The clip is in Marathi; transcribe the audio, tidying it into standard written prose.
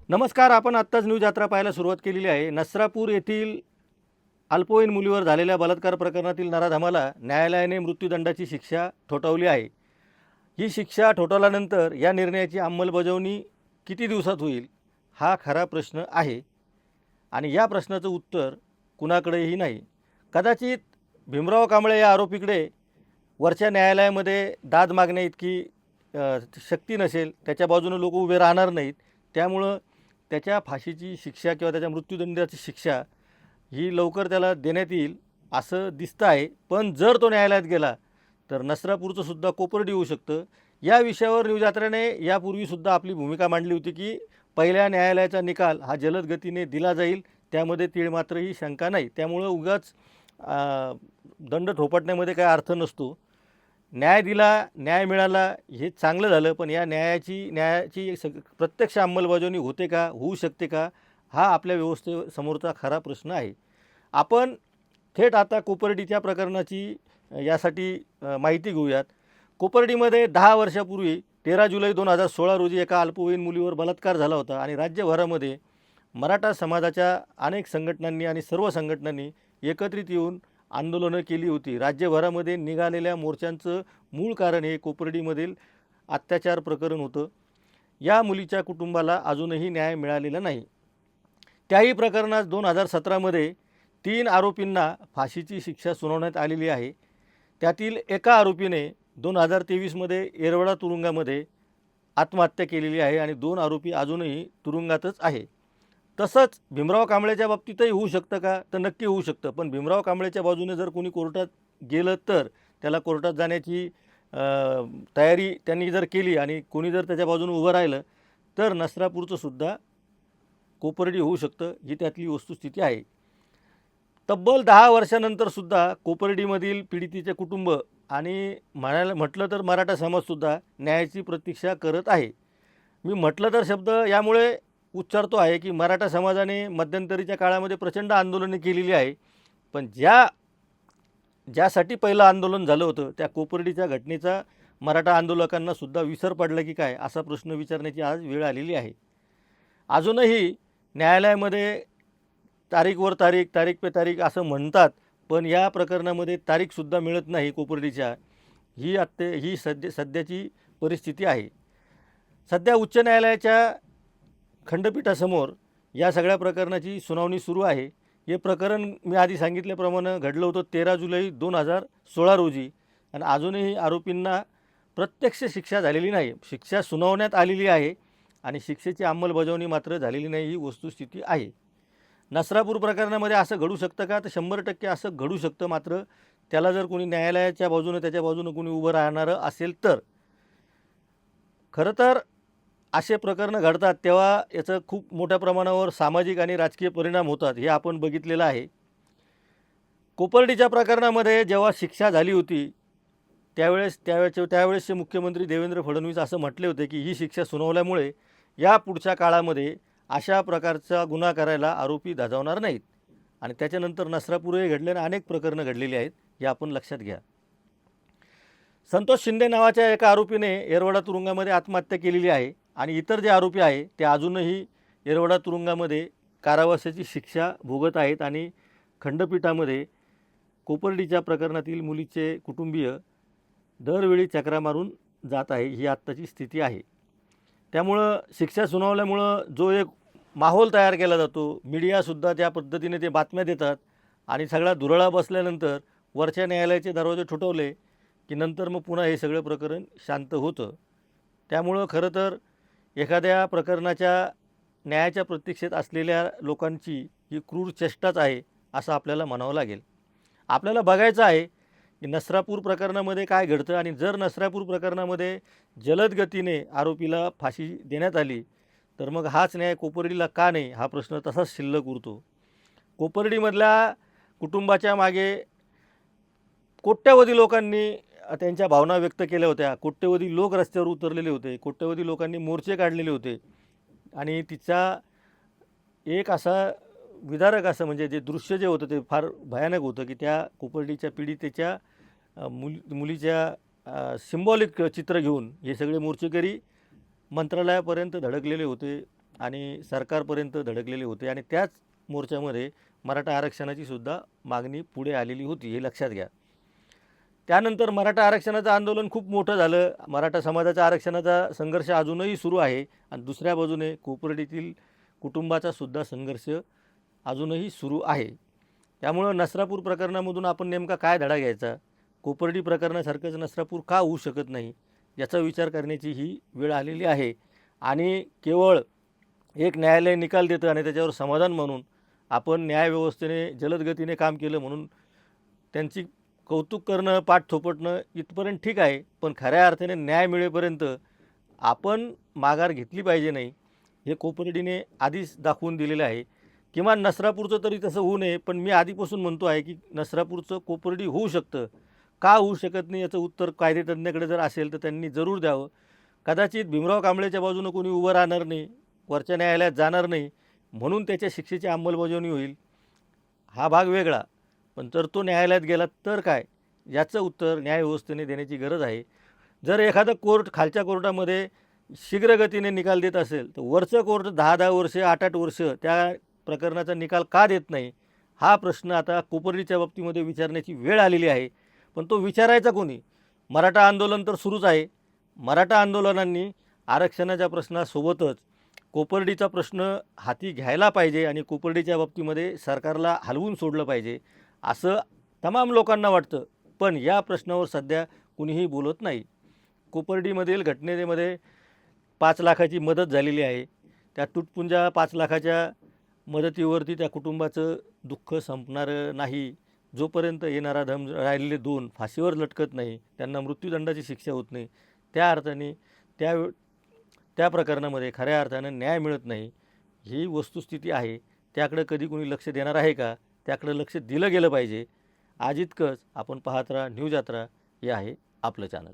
नमस्कार. आपण आत्ताच न्यूज यात्रा पाहायला सुरुवात केलेली आहे. नसरापूर येथील अल्पवयीन मुलीवर झालेल्या बलात्कार प्रकरणातील नराधमाला न्यायालयाने मृत्यूदंडाची शिक्षा ठोठावली आहे. ही शिक्षा ठोठावल्यानंतर या निर्णयाची अंमलबजावणी किती दिवसात होईल, हा खरा प्रश्न आहे. आणि या प्रश्नाचं उत्तर कुणाकडेही नाही. कदाचित भीमराव कांबळे या आरोपीकडे वरच्या न्यायालयामध्ये दाद मागण्याइतकी शक्ती नसेल, त्याच्या बाजूने लोक उभे राहणार नाहीत. त्यामुळं त्याच्या फाशीची शिक्षा किंवा त्याच्या मृत्यूदंडाची शिक्षा ही लवकर त्याला देण्यात येईल असं दिसतं आहे. पण जर तो न्यायालयात गेला तर नसरापूरचं सुद्धा कोपर्डी होऊ शकतं. या विषयावर न्यूज यात्रेने यापूर्वीसुद्धा आपली भूमिका मांडली होती की पहिल्या न्यायालयाचा निकाल हा जलद गतीने दिला जाईल, त्यामध्ये तीळमात्रही शंका नाही. त्यामुळं उगाच दंड थोपटण्यामध्ये काही अर्थ नसतो. न्याय दिला, न्याय मिळाला हे चांगलं झालं, पण या न्यायाची प्रत्यक्ष अंमलबजावणी होते का, होऊ शकते का, हा आपल्या व्यवस्थेसमोरचा खरा प्रश्न आहे. आपण थेट आता कोपर्डीच्या प्रकरणाची यासाठी माहिती घेऊयात. कोपर्डीमध्ये 10 वर्षापूर्वी 13 जुलै 2016 रोजी एका अल्पवयीन मुलीवर बलात्कार झाला होता आणि राज्यभरामध्ये मराठा समाजाच्या अनेक संघटनांनी आणि सर्व संघटनांनी एकत्रित येऊन आंदोलनं केली होती. राज्यभरामध्ये निघालेल्या मोर्चांचं मूळ कारण हे कोपर्डीमधील अत्याचार प्रकरण होतं. या मुलीच्या कुटुंबाला अजूनही न्याय मिळालेला नाही. त्याही प्रकरणात 2017मध्ये 3 आरोपींना फाशीची शिक्षा सुनावण्यात आलेली आहे. त्यातील एका आरोपीने 2023मध्ये येरवडा तुरुंगामध्ये आत्महत्या केलेली आहे आणि 2 आरोपी अजूनही तुरुंगातच आहे. तसंच भीमराव कांबळेच्या बाबतीतही होऊ शकतं का, तर नक्की होऊ शकतं. पण भीमराव कांबळेच्या बाजूने जर कोणी कोर्टात गेलं तर त्याला कोर्टात जाण्याची तयारी त्यांनी जर केली आणि कोणी जर त्याच्या बाजूने उभं राहिलं तर नसरापूरचं सुद्धा कोपर्डी होऊ शकतं, ही त्यातली वस्तुस्थिती आहे. तब्बल 10 वर्षानंतरसुद्धा कोपर्डीमधील पीडितेचे कुटुंब आणि म्हटलं तर मराठा समाजसुद्धा न्यायाची प्रतीक्षा करत आहे. मी म्हटलं तर शब्द यामुळे उच्चारतो आहे की मराठा समाजाने मध्यंतरीच्या काळामध्ये प्रचंड आंदोलने केलेली आहे. पण ज्यासाठी पहिलं आंदोलन झालं होतं त्या कोपर्डीच्या घटनेचा मराठा आंदोलकांना सुद्धा विसर पडला की काय, असा प्रश्न विचारण्याची आज वेळ आलेली आहे. अजूनही न्यायालयामध्ये तारीखवर तारीख, तारीख पे तारीख असं म्हणतात, पण या प्रकरणामध्ये तारीखसुद्धा मिळत नाही कोपर्डीच्या. ही सध्याची परिस्थिती आहे. सध्या उच्च न्यायालयाच्या खंडपीठासमोर या सगळ्या प्रकरणाची सुनावणी सुरू आहे. हे प्रकरण मी आधी सांगितल्याप्रमाणे घडलं होतं 13 जुलै 2016 रोजी आणि अजूनही आरोपींना प्रत्यक्ष शिक्षा झालेली नाही. शिक्षा सुनावण्यात आलेली आहे आणि शिक्षेची अंमलबजावणी मात्र झालेली नाही, ही वस्तुस्थिती आहे. नसरापूर प्रकरणामध्ये असं घडू शकतं का, तर 100% असं घडू शकतं. मात्र त्याला जर कोणी न्यायालयाच्या बाजूने त्याच्या बाजूने कोणी उभं राहणारं असेल तर. खरं तर असे प्रकरणं घडतात तेव्हा याचं खूप मोठ्या प्रमाणावर सामाजिक आणि राजकीय परिणाम होतात, हे आपण बघितलेलं आहे. कोपर्डीच्या प्रकरणामध्ये जेव्हा शिक्षा झाली होती त्यावेळेसचे मुख्यमंत्री देवेंद्र फडणवीस असं म्हटले होते की ही शिक्षा सुनावल्यामुळे या पुढच्या काळामध्ये अशा प्रकारचा गुन्हा करायला आरोपी धाजावणार नाहीत. आणि त्याच्यानंतर नसरापूरही घडल्याने अनेक प्रकरणं घडलेली आहेत, हे आपण लक्षात घ्या. संतोष शिंदे नावाच्या एका आरोपीने येरवडा तुरुंगामध्ये आत्महत्या केलेली आहे आणि इतर जे आरोपी आहे ते अजूनही येरवडा तुरुंगामध्ये कारावासाची शिक्षा भोगत आहेत आणि खंडपीठामध्ये कोपर्डीच्या प्रकरणातील मुलीचे कुटुंबीय दरवेळी चकरा मारून जात आहे, ही आत्ताची स्थिती आहे. त्यामुळं शिक्षा सुनावल्यामुळं जो एक माहोल तयार केला जातो, मीडियासुद्धा त्या पद्धतीने ते बातम्या देतात आणि सगळा धुरळा बसल्यानंतर वरच्या न्यायालयाचे दरवाजे ठोठावले की नंतर मग पुन्हा हे सगळं प्रकरण शांत होतं. त्यामुळं खरं तर एखाद्या प्रकरणाच्या न्यायाच्या प्रतीक्षेत असलेल्या लोकांची ही क्रूर चेष्टाच आहे असं आपल्याला म्हणावं लागेल. आपल्याला बघायचं आहे की नसरापूर प्रकरणामध्ये काय घडतं आणि जर नसरापूर प्रकरणामध्ये जलद गतीने आरोपीला फाशी देण्यात आली तर मग हाच न्याय कोपर्डीला का नाही, हा प्रश्न तसाच शिल्लक उरतो. कोपर्डीमधल्या कुटुंबाच्या मागे कोट्यवधी लोकांनी त्यांच्या भावना व्यक्त केल्या होत्या. कोट्यवधी लोक रस्त्यावर उतरलेले होते. कोट्यवधी लोकांनी मोर्चे काढलेले होते आणि तिचा एक असा विदारक असं म्हणजे जे दृश्य जे होतं ते फार भयानक होतं की त्या कोपर्डीच्या पीडितेच्या मुलीच्या सिम्बॉलिक चित्र घेऊन हे सगळे मोर्चेकरी मंत्रालयापर्यंत धडकलेले होते. आणि सरकारपर्यंत धडकलेले होते आणि त्याच मोर्चामध्ये मराठा आरक्षणाची सुद्धा मागणी पुढे आलेली होती, हे लक्षात घ्या. त्यानंतर मराठा आरक्षणाचं आंदोलन खूप मोठं झालं. मराठा समाजाच्या आरक्षणाचा संघर्ष अजूनही सुरू आहे आणि दुसऱ्या बाजूने कोपर्डीतील कुटुंबाचा सुद्धा संघर्ष अजूनही सुरू आहे. त्यामुळं नसरापूर प्रकरणामधून आपण नेमका काय धडा घ्यायचा, कोपर्डी प्रकरणासारखंच नसरापूर का होऊ शकत नाही, याचा विचार करण्याची ही वेळ आलेली आहे. आणि केवळ एक न्यायालय निकाल देतं आणि त्याच्यावर समाधान म्हणून आपण न्यायव्यवस्थेने जलद गतीने काम केलं म्हणून त्यांची कौतुक करणं, पाठ थोपटणं इथपर्यंत ठीक आहे, पण खऱ्या अर्थाने न्याय मिळेपर्यंत आपण माघार घेतली पाहिजे नाही, हे कोपर्डीने आधीच दाखवून दिलेलं आहे. किमान नसरापूरचं तरी तसं होऊ नये, पण मी आधीपासून म्हणतो आहे की नसरापूरचं कोपर्डी होऊ शकतं, का होऊ शकत नाही याचं उत्तर कायदेतज्ञाकडे जर असेल तर त्यांनी जरूर द्यावं. कदाचित भीमराव कांबळेच्या बाजूनं कोणी उभं राहणार नाही, वरच्या न्यायालयात जाणार नाही, म्हणून त्याच्या शिक्षेची अंमलबजावणी होईल, हा भाग वेगळा. पण जर तो न्यायालयात गेला तर काय, याचं उत्तर न्यायव्यवस्थेने देण्याची गरज आहे. जर एखादं कोर्ट खालच्या कोर्टामध्ये शीघ्रगतीने निकाल देत असेल तर वरचं कोर्ट 10-10 वर्ष 8-8 वर्ष त्या प्रकरणाचा निकाल का देत नाही, हा प्रश्न आता कोपर्डीच्या बाबतीमध्ये विचारण्याची वेळ आलेली आहे. पण तो विचारायचा कोणी? मराठा आंदोलन तर सुरूच आहे. मराठा आंदोलनांनी आरक्षणाच्या प्रश्नासोबतच कोपर्डीचा प्रश्न हाती घ्यायला पाहिजे आणि कोपर्डीच्या बाबतीमध्ये सरकारला हलवून सोडलं पाहिजे असं तमाम लोकांना वाटतं. पण या प्रश्नावर सध्या कुणीही बोलत नाही. कोपर्डीमधील घटनेमध्ये 5 लाखाची मदत झालेली आहे. त्या तुटपुंजा 5 लाखाच्या मदतीवरती त्या कुटुंबाचं दुःख संपणारं नाही. जोपर्यंत येणारा धम राहिलेले 2 फाशीवर लटकत नाही, त्यांना मृत्यूदंडाची शिक्षा होत नाही, त्या अर्थाने त्या प्रकरणामध्ये खऱ्या अर्थानं न्याय मिळत नाही. ही वस्तुस्थिती आहे. त्याकडं कधी कोणी लक्ष देणार आहे का? त्याकडं लक्ष दिलं गेलं पाहिजे. आज इतकंच. आपण पाहत राहा न्यूज यात्रा, हे आहे आपलं चॅनल.